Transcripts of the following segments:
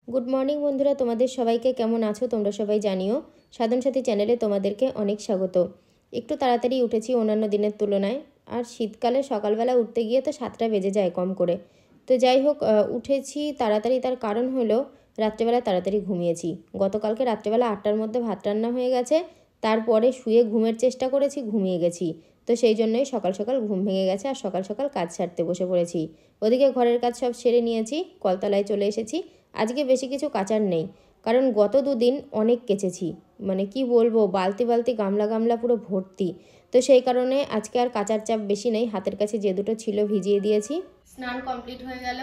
Good morning বন্ধুরা, তোমাদের সবাইকে কেমন আছো তোমরা সবাই জানিও। সাধন সাথী চ্যানেলে তোমাদেরকে অনেক স্বাগত। একটু তাড়াতাড়ি উঠেছি অন্যান্য দিনের তুলনায়, আর শীতকালে সকালবেলা উঠতে গিয়ে তো 7টা বেজে যায় কম করে। তো যাই হোক, উঠেছি তাড়াতাড়ি, তার কারণ হলো রাত্রেবেলা তাড়াতাড়ি ঘুমিয়েছি। গতকালকে রাত্রেবেলা 8টার মধ্যে ভাত রান্না হয়ে গেছে, তারপরে শুয়ে ঘুমের চেষ্টা করেছি, ঘুমিয়ে গেছি। তো সেই জন্যই সকাল সকাল ঘুম ভেঙে গেছে আর সকাল সকাল কাজ সারতে বসে পড়েছি। ওদিকে ঘরের কাজ সব সেরে নিয়েছি, কলতলায় চলে এসেছি। আজকে বেশি কিছু কাচার নেই, কারণ গত দুদিন অনেক কেচেছি, মানে কি বলবো, বালতি বালতি গামলা গামলা পুরো ভর্তি। তো সেই কারণে আজকে আর কাচার চাপ বেশি নেই, হাতের কাছে যে দুটো ছিল ভিজিয়ে দিয়েছি। স্নান কমপ্লিট হয়ে গেল,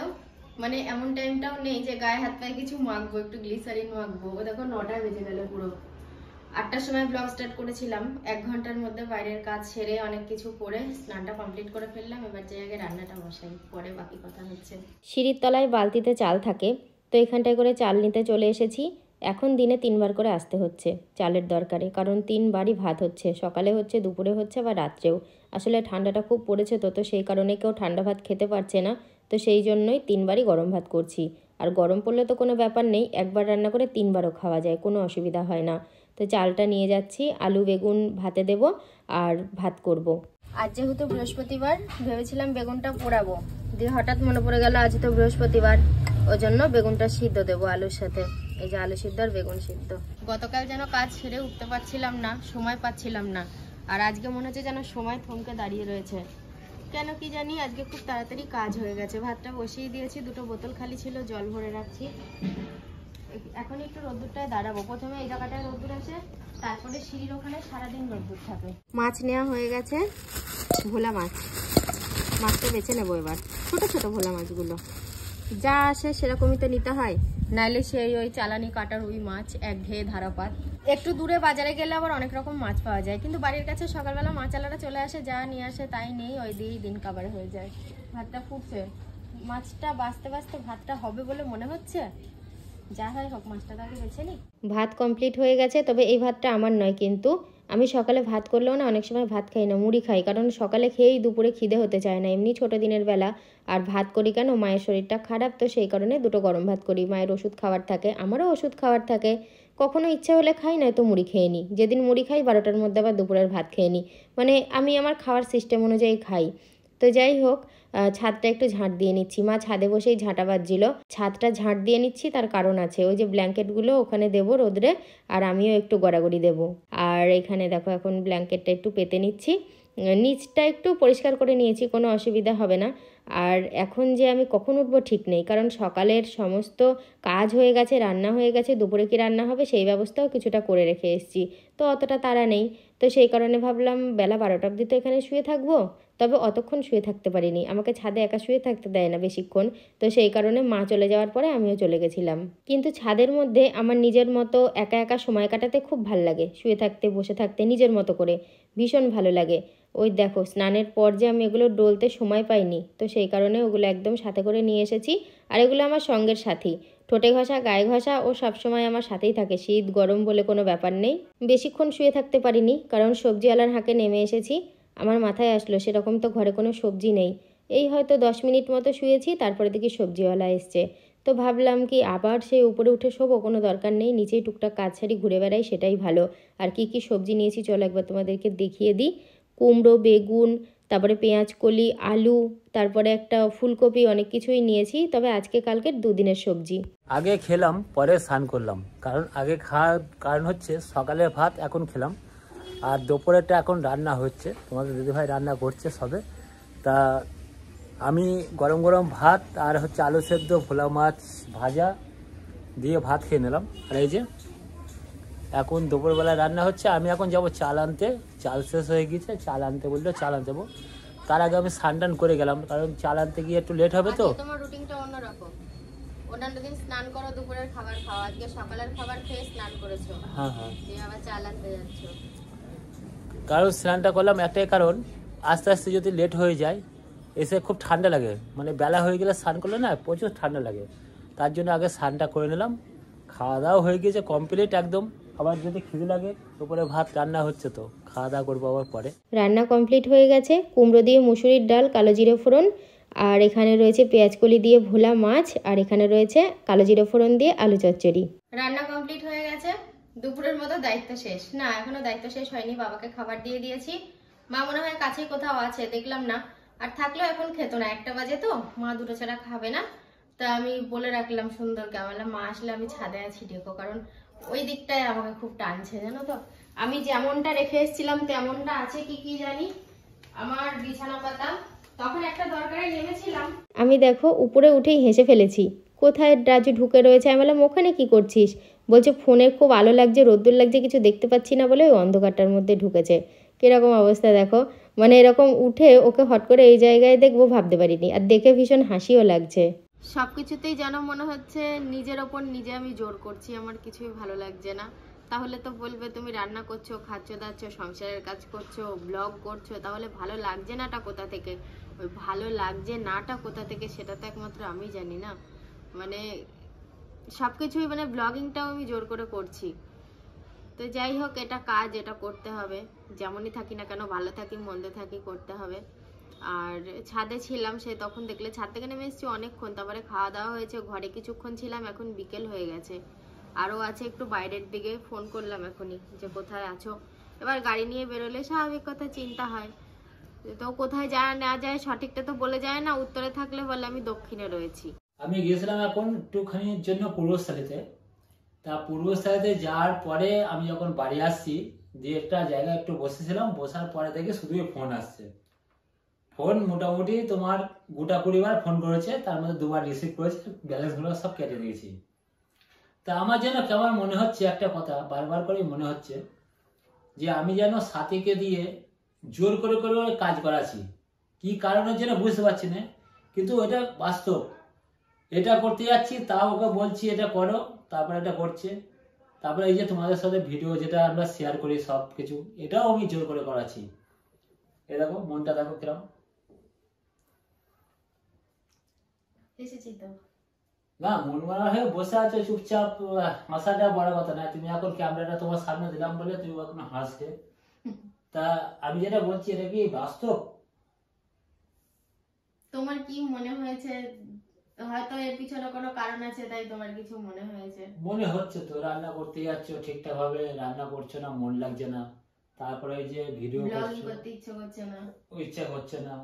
মানে এমন টাইমটাও নেই যে গায়ে হাত পায়ে কিছু মাখবো, একটু গ্লিসারিন মাখবো। ও দেখো 9টা বেজে গেল পুরো। 8টার সময় ব্লগ স্টার্ট করেছিলাম, 1 ঘন্টার মধ্যে বাইরের কাজ সেরে অনেক কিছু করে স্নানটা কমপ্লিট করে ফেললাম। এবার যে আগে রান্নাটা বসাই, পরে বাকি কথা হচ্ছে। সিঁড়ির তলায় বালতিতে চাল থাকে, তো এখানটায় করে চাল নিতে চলে এসেছি। এখন দিনে 3বার করে আসতে হচ্ছে চালের দরকারে, কারণ 3বারই ভাত হচ্ছে, সকালে হচ্ছে, দুপুরে হচ্ছে, বা রাত্রেও। আসলে ঠান্ডাটা খুব পড়েছে, তো সেই কারণে কেউ ঠান্ডা ভাত খেতে পারছে না, তো সেই জন্যই 3বারই গরম ভাত করছি। আর গরম পড়লে তো কোনো ব্যাপার নেই, একবার রান্না করে 3বারও খাওয়া যায়, কোনো অসুবিধা হয় না। তো চালটা নিয়ে যাচ্ছি, আলু বেগুন ভাতে দেব আর ভাত করব। আজ যেহেতু বৃহস্পতিবার, ভেবেছিলাম বেগুনটা পোড়াবো, দিয়ে হঠাৎ মনে পড়ে গেল আজ তো বৃহস্পতিবার, ওই জন্য বেগুনটা সিদ্ধ দেবো আলুর সাথে। এই যে আলু সিদ্ধ আর বেগুন সিদ্ধ। গতকাল যেন কাজ ছেড়ে উঠতে পারছিলাম না, সময় পাচ্ছিলাম না, আর আজকে মনে হচ্ছে যেন সময় থমকে দাঁড়িয়ে রয়েছে। কেন কি জানি, আজকে খুব তাড়াতাড়ি কাজ হয়ে গেছে। ভাতটা বসিয়ে দিয়েছি, 2টো বোতল খালি ছিল, জল ভরে রাখছি। এখন একটু রোদ্দুরটায় দাঁড়াবো, প্রথমে এই জায়গাটায় রোদ্দুর আসে, তারপরে সিঁড়ির ওখানে সারাদিন রোদ্দুর থাকে। মাছ নেওয়া হয়ে গেছে, ভোলা মাছ। মাছটা বেছে নেবো এবার, ছোট ছোট ভোলা মাছগুলো, যা আসে সেরকমই তো নিতে হয়, নাইলে সেই ওই চালানি কাটার ওই মাছ একঘেয়ে ধারাপাত। একটু দূরে বাজারে গেলে আবার অনেক রকম মাছ পাওয়া যায়, কিন্তু বাড়ির কাছে সকালবেলা মাছওয়ালারা চলে আসে, যা নিয়ে আসে তাই নেই, ওই দিয়েই দিন কাবার হয়ে যায়। ভাতটা ফুটছে, মাছটা বাঁচতে বাঁচতে ভাতটা হবে বলে মনে হচ্ছে। যা হয় হোক, মাছটা তাকে বেছে নি। ভাত কমপ্লিট হয়ে গেছে, তবে এই ভাতটা আমার নয়, কিন্তু আমি সকালে ভাত করলেও না অনেক সময় ভাত খাই না, মুড়ি খাই, কারণ সকালে খেয়েই দুপুরে খিদে হতে চায় না, এমনি ছোটো দিনের বেলা। আর ভাত করি কেন, মায়ের শরীরটা খারাপ, তো সেই কারণে 2টো গরম ভাত করি। মায়ের ওষুধ খাওয়ার থাকে, আমারও ওষুধ খাওয়ার থাকে, কখনো ইচ্ছে হলে খাই, নয়তো মুড়ি খেয়ে নিই। যেদিন মুড়ি খাই 12টার মধ্যে আবার দুপুরের ভাত খেয়ে নিই, মানে আমি আমার খাওয়ার সিস্টেম অনুযায়ী খাই। তো যাই হোক, ছাদটা একটু ঝাঁট দিয়ে নিচ্ছি, মা ছাদে বসেই ঝাঁটা বাজছিল, ছাদটা ঝাঁট দিয়ে নিচ্ছি, তার কারণ আছে, ওই যে ব্ল্যাঙ্কেটগুলো ওখানে দেবো রোদ্রে, আর আমিও একটু গড়াগড়ি দেবো। আর এখানে দেখো এখন ব্ল্যাঙ্কেটটা একটু পেতে নিচ্ছি, নিচটা একটু পরিষ্কার করে নিয়েছি, কোনো অসুবিধা হবে না। আর এখন যে আমি কখন উঠবো ঠিক নেই, কারণ সকালের সমস্ত কাজ হয়ে গেছে, রান্না হয়ে গেছে, দুপুরে কি রান্না হবে সেই ব্যবস্থাও কিছুটা করে রেখে এসেছি, তো অতটা তাড়া নেই। তো সেই কারণে ভাবলাম বেলা 12টা অবধি তো এখানে শুয়ে থাকবো, তবে অতক্ষণ শুয়ে থাকতে পারিনি, আমাকে ছাদে একা শুয়ে থাকতে দেয় না বেশিক্ষণ, তো সেই কারণে মা চলে যাওয়ার পরে আমিও চলে গেছিলাম। কিন্তু ছাদের মধ্যে আমার নিজের মতো একা একা সময় কাটাতে খুব ভাল লাগে, শুয়ে থাকতে, বসে থাকতে, নিজের মতো করে ভীষণ ভালো লাগে। ওই দেখো, স্নানের পর যে আমি এগুলো ডলতে সময় পাইনি, তো সেই কারণে ওগুলো একদম সাথে করে নিয়ে এসেছি। আর এগুলো আমার সঙ্গের সাথী, ঠোঁটে ঘষা, গায়ে ঘষা, ও সবসময় আমার সাথেই থাকে, শীত গরম বলে কোনো ব্যাপার নেই। বেশিক্ষণ শুয়ে থাকতে পারিনি, কারণ সবজিওয়ালার হাঁকে নেমে এসেছি। আমার মাথায় আসলো সেরকম তো ঘরে কোনো সবজি নেই, এই হয়তো 10 মিনিট মতো শুয়েছি, তারপরে দেখি সবজিওয়ালা এসছে। তো ভাবলাম কি আবার সেই উপরে উঠে শোবো, কোনো দরকার নেই, নিচেই টুকটাক কাজ সারি ঘুরে বেড়াই, সেটাই ভালো। আর কি কি সবজি নিয়েছি চলো একবার তোমাদেরকে দেখিয়ে দিই। কুমড়ো, বেগুন, তারপরে পেঁয়াজ কলি, আলু, তারপরে একটা ফুলকপি, অনেক কিছুই নিয়েছি, তবে আজকে কালকের 2 দিনের সবজি। আগে খেলাম, পরে স্নান করলাম, কারণ আগে খাওয়ার কারণ হচ্ছে সকালের ভাত এখন খেলাম, আর দুপুরেরটা এখন রান্না হচ্ছে, তোমাদের দিদিভাই রান্না করছে সবে। তা আমি গরম গরম ভাত আর হচ্ছে আলু সেদ্ধ, ভোলা মাছ ভাজা দিয়ে ভাত খেয়ে নিলাম। আর এই যে এখন দুপুরবেলা রান্না হচ্ছে, আমি এখন যাব চাল আনতে, চাল শেষ হয়ে গিয়েছে, চাল আনতে বললো, চাল আনতে যাবো। তার আগে আমি স্নান টান করে গেলাম, কারণ চাল আনতে গিয়ে একটু লেট হবে। তো তোমার রুটিনটা অন্যরকম, অন্যান্য দিন স্নান করো, দুপুরের খাবার খাও, আজকে সকালের খাবার খেয়ে স্নান করেছো, হ্যাঁ হ্যাঁ, দিয়ে আবার চাল আনতে যাচ্ছো। কারণ স্নানটা করলাম একটাই কারণ, আস্তে আস্তে যদি লেট হয়ে যায় এসে খুব ঠান্ডা লাগে, মানে বেলা হয়ে গেলে স্নান করলে না প্রচুর ঠান্ডা লাগে, তার জন্য আগে স্নানটা করে নিলাম। খাওয়া দাওয়া হয়ে গিয়েছে কমপ্লিট একদম, আবার যদি খিদে লাগে দুপুরে ভাত রান্না হচ্ছে, তো খাওয়া দাওয়া করবো আবার পরে। রান্না কমপ্লিট হয়ে গেছে, কুমড়ো দিয়ে মুসুরির ডাল, কালো জিরে ফোড়ন আর এখানে রয়েছে পেঁয়াজকলি দিয়ে ভোলা মাছ, আর এখানে রয়েছে কালো জিরা ফোড়ন দিয়ে আলু চচ্চড়ি। রান্না কমপ্লিট হয়ে গেছে, দুপুরের মতো দায়িত্ব শেষ। না, এখনো দায়িত্ব শেষ হয়নি, বাবাকে খাবার দিয়ে দিয়েছি। মা মনে হয় কাছেই কোথাও আছে, দেখলাম না। আর থাকলেও এখন খেত না, 1টা বাজে তো, মা দুটো ছাড়া খাবে না। তা আমি বলে রাখলাম সুন্দরকে, আমার মা আসলে আমি ছাদে আছি ডেকো, কারণ ওই দিকটায় আমাকে খুব টানছে জানো তো। আমি যেমনটা রেখে এসেছিলাম তেমনটা আছে কি কি জানি আমার বিছানা পাতা, তখন একটা দরকারে নেমেছিলাম। আমি দেখো উপরে উঠেই হেসে ফেলেছি, কোথায় রাজু ঢুকে রয়েছে। আমি বললাম ওখানে কি করছিস? বলছে ফোনের খুব আলো লাগছে, রোদ্দুর লাগছে, কিছু দেখতে পাচ্ছি না বলে ওই অন্ধকারটার মধ্যে ঢুকেছে। কিরকম অবস্থা দেখো, মানে এরকম উঠে ওকে হট করে এই জায়গায় দেখবো ভাবতে পারিনি, আর দেখে ভীষণ হাসিও লাগছে। সবকিছুতেই যেন মনে হচ্ছে নিজের ওপর নিজে আমি জোর করছি, আমার কিছুই ভালো লাগছে না। তাহলে তো বলবে তুমি রান্না করছো, খাচ্ছ দাচ্ছ, সংসারের কাজ করছো, ব্লগ করছো, তাহলে ভালো লাগছে নাটা কোথা থেকে? ওই ভালো লাগছে নাটা কোথা থেকে সেটা তো একমাত্র আমি জানি না। মানে সবকিছুই মানে ব্লগিংটাও আমি জোর করে করছি। তো যাই হোক, এটা কাজ, এটা করতে হবে। যেমনই থাকি না কেন, ভালো থাকি মন্দ থাকি, করতে হবে। আর ছাদে ছিলাম, সে তখন দেখলে ছাদ থেকে নেমে এসেছি অনেকক্ষণ, তারপরে খাওয়া দাওয়া হয়েছে, ঘরে কিছুক্ষণ ছিলাম, এখন বিকেল হয়ে গেছে। আরও আছে একটু বাইরের দিকে, ফোন করলাম এখনই যে কোথায় আছো। এবার গাড়ি নিয়ে বেরোলে স্বাভাবিক কথা চিন্তা হয়, তো কোথায় যায় না যায় সঠিকটা তো বলে যায় না। উত্তরে থাকলে বলে আমি দক্ষিণে রয়েছি। আমি গিয়েছিলাম এখন একটুখানির জন্য পূর্বস্থলীতে। তা পূর্বস্থলীতে যাওয়ার পরে আমি যখন বাড়ি আসছি, দিয়ে একটা জায়গায় একটু বসেছিলাম, বসার পরে দেখে শুধুই ফোন আসছে। ফোন মোটামুটি তোমার গোটা 20বার ফোন করেছে, তার মধ্যে 2বার রিসিভ করেছে, ব্যালেন্সগুলো সব কেটে দিয়েছি। তা আমার যেন কেমন মনে হচ্ছে, একটা কথা বারবার করেই মনে হচ্ছে যে আমি যেন সাথীকে দিয়ে জোর করে করে কাজ করাচ্ছি। কি কারণের জন্য বুঝতে পারছি না, কিন্তু এটা বাস্তব। এটা করতে যাচ্ছি, তাও ওকে বলছি এটা করো, তারপরে এটা করছে। তারপরে এই যে তোমাদের সাথে ভিডিও যেটা আমরা শেয়ার করি সব কিছু, এটাও আমি জোর করে করাচ্ছি। এ দেখো মনটা দেখো কিরম। এসেছি তো না, মন মারা হয়ে বসে আছো চুপচাপ, হাসাটা বড় কথা না। তুমি এখন ক্যামেরাটা তোমার সামনে দিলাম বলে তুমি এখন হাসছে। তা আমি যেটা বলছি এটা কি বাস্তব? তোমার কি মনে হয়েছে? হয়তো এর পিছনে কোনো কারণ আছে, তাই তোমার কিছু মনে হয়েছে। মনে হচ্ছে তো রান্না করতে যাচ্ছ ঠিকঠাক ভাবে রান্না করছো না, মন লাগছে না। তারপরে এই যে ভিডিও করতে ইচ্ছে করছে না, ইচ্ছা করছে না,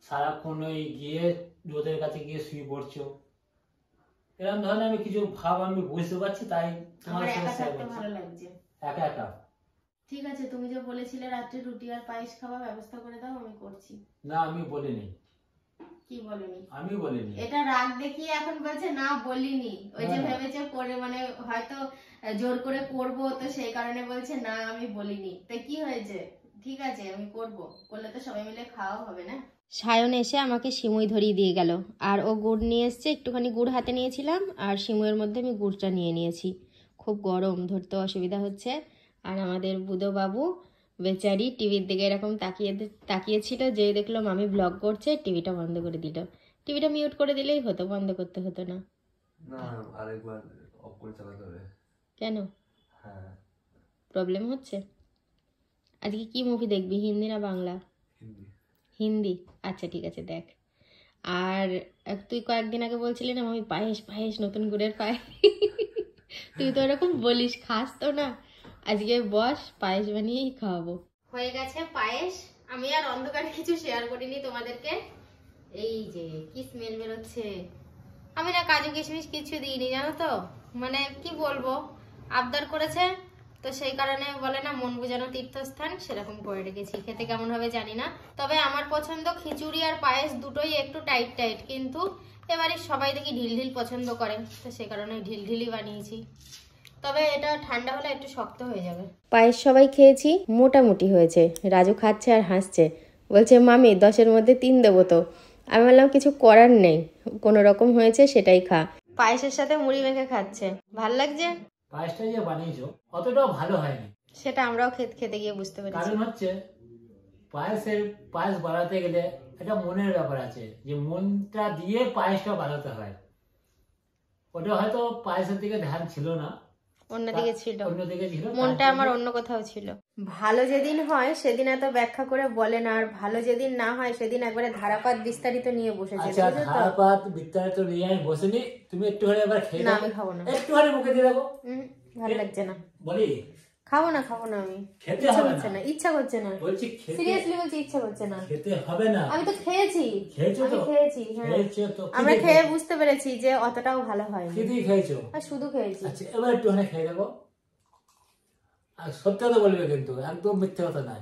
সারাক্ষণ ওই গিয়ে রোদের কাছে গিয়ে শুয়ে পড়ছো, এরকম ধরনের আমি কিছু ভাব আমি বুঝতে পারছি। তাই তোমার সাথে শেয়ার করছি। ভালো লাগছে একা একা। ঠিক আছে, তুমি যে বলেছিলে রাত্রে রুটি আর পায়েস খাওয়ার ব্যবস্থা করে দাও, আমি করছি। না আমি বলিনি। কি বলিনি? আমি বলিনি। এটা রাগ দেখিয়ে এখন বলছে না বলিনি, ওই যে ভেবেছে করে, মানে হয়তো জোর করে করব, তো সেই কারণে বলছে না আমি বলিনি। তাই কি হয়েছে? ঠিক আছে আমি করব, করলে তো সবাই মিলে খাওয়া হবে না। সায়ন এসে আমাকে সিমুই ধরিয়ে দিয়ে গেল, আর ও গুড় নিয়ে এসছে, একটুখানি গুড় হাতে নিয়েছিলাম, আর সিমুইয়ের মধ্যে আমি গুড়টা নিয়ে নিয়েছি। খুব গরম, ধরতে অসুবিধা হচ্ছে। আর আমাদের বুধো বাবু বেচারি টিভির দিকে এরকম তাকিয়েছিল, যে দেখলো মামি ব্লগ করছে, টিভিটা বন্ধ করে দিল। টিভিটা মিউট করে দিলেই হতো, বন্ধ করতে হতো না। না আরেকবার অফ করে চালাতে হবে। কেন? হ্যাঁ প্রবলেম হচ্ছে? আজকে কি মুভি দেখবি, হিন্দি না বাংলা? হিন্দি। হিন্দি, আচ্ছা ঠিক আছে দেখ। আর তুই কয়েকদিন আগে বলছিলি না মামি পায়েস পায়েস, নতুন গুড়ের পায়েস, তুই তো এরকম বলিস, খাস তো না। আজকে বস, পায়েস বানিয়েই খাওয়াবো। হয়ে গেছে পায়েস। আমি আর অন্ধকারে কিছু শেয়ার করিনি তোমাদেরকে। এই যে কি স্মেল বেরোচ্ছে। আমি না কাজু কিশমিশ কিছু দিইনি জানো তো, মানে কি বলবো, আবদার করেছে তো সেই কারণে বলে না মন বুঝানো তীর্থস্থান, সেরকম করে রেখেছি। খেতে কেমন হবে জানি না, তবে আমার পছন্দ খিচুড়ি আর পায়েস দুটোই একটু টাইট টাইট, কিন্তু এবারে সবাই দেখি ঢিল ঢিল পছন্দ করে, তো সেই কারণে ঢিল ঢিলই বানিয়েছি। তবে এটা ঠান্ডা হলে একটু শক্ত হয়ে যাবে। পায়েস সবাই খেয়েছি, মোটামুটি হয়েছে। রাজু খাচ্ছে আর হাসছে, বলছে মামি 10-এর মধ্যে 3 দেবো তো। আমি বললাম কিছু করার নেই, কোনো রকম হয়েছে সেটাই খা। পায়েসের সাথে মুড়ি মেখে খাচ্ছে, ভাল লাগছে। পায়েসটা যে বানিয়েছো অতটাও ভালো হয়নি, সেটা আমরাও খেতে গিয়ে বুঝতে পেরেছি। কারণ হচ্ছে পায়েস বানাতে গেলে একটা মনের ব্যাপার আছে, যে মনটা দিয়ে পায়েসটা বানাতে হয়। ওটা হয়তো পায়েসের দিকে ধ্যান ছিল না। অন্যদিকে ছিল, অন্যদিকে ছিল, মনটা আমার অন্য কোথাও ছিল। ভালো যেদিন হয় সেদিন এত ব্যাখ্যা করে বলে না, আর ভালো যেদিন না হয় সেদিন একবারে ধারাপাত বিস্তারিত নিয়ে বসেছে। আচ্ছা, বুঝেছো তো? ধারাপাত বিস্তারিত নিয়ে আমি বসিনি, তুমি একটুখানি এবার খেয়ে না দাও। আমি খাবো না, একটুখানি মুখে দিয়ে দেবো। ভালো লাগছে না, বলি খাবো না, খাবো না আমি, খেতে ইচ্ছা হবে করছে না, না, ইচ্ছা করছে না, বলছি খেতে, সিরিয়াসলি বলছি ইচ্ছা করছে না, খেতে হবে না। আমি তো খেয়েছি, খেয়েছো তো? আমি খেয়েছি, হ্যাঁ খেয়েছো তো? কি আমরা দিয়ে খেয়ে খেয়েছো? বুঝতে পেরেছি যে অতটাও ভালো হয়নি, কি দিয়ে খেয়েছো? আর শুধু খেয়েছি। আচ্ছা, এবার একটুখানি খেয়ে দেবো, আর সত্যি কথা বলবে কিন্তু, একদম মিথ্যে কথা নাই।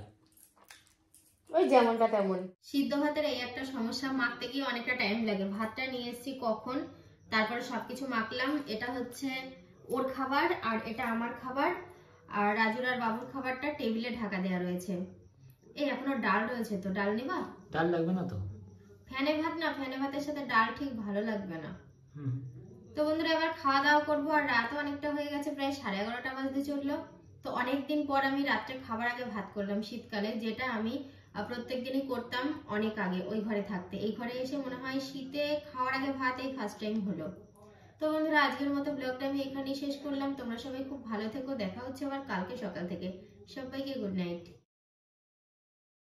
ওই যেমনটা তেমন। সিদ্ধ ভাতের এই একটা সমস্যা, মাখতে গিয়ে অনেকটা টাইম লাগে। ভাতটা নিয়ে এসেছি কখন, তারপরে সবকিছু মাখলাম। এটা হচ্ছে ওর খাবার আর এটা আমার খাবার, আর রাজুর আর বাবুর খাবারটা টেবিলে ঢাকা দেওয়া রয়েছে। এই এখনো ডাল রয়েছে, তো ডাল নিবা? ডাল লাগবে না তো? ফ্যানে ভাত না, ফ্যানে ভাতের সাথে ডাল ঠিক ভালো লাগবে না। হুম। তো বন্ধুরা এবার খাওয়া দাওয়া করবো, আর রাতও অনেকটা হয়ে গেছে, প্রায় 11:30 বাজতে চললো। তো অনেকদিন পর আমি রাত্রে খাবার আগে ভাত করলাম শীতকালে, যেটা আমি প্রত্যেক দিনই করতাম অনেক আগে ওই ঘরে থাকতে। এই ঘরে এসে মনে হয় শীতে খাওয়ার আগে ভাত এই ফার্স্ট টাইম হলো। তো বন্ধুরা আজকের মতো ব্লগটা আমি এখানেই শেষ করলাম। তোমরা সবাই খুব ভালো থেকো, দেখা হচ্ছে আবার কালকে সকাল থেকে। সবাইকে গুড নাইট।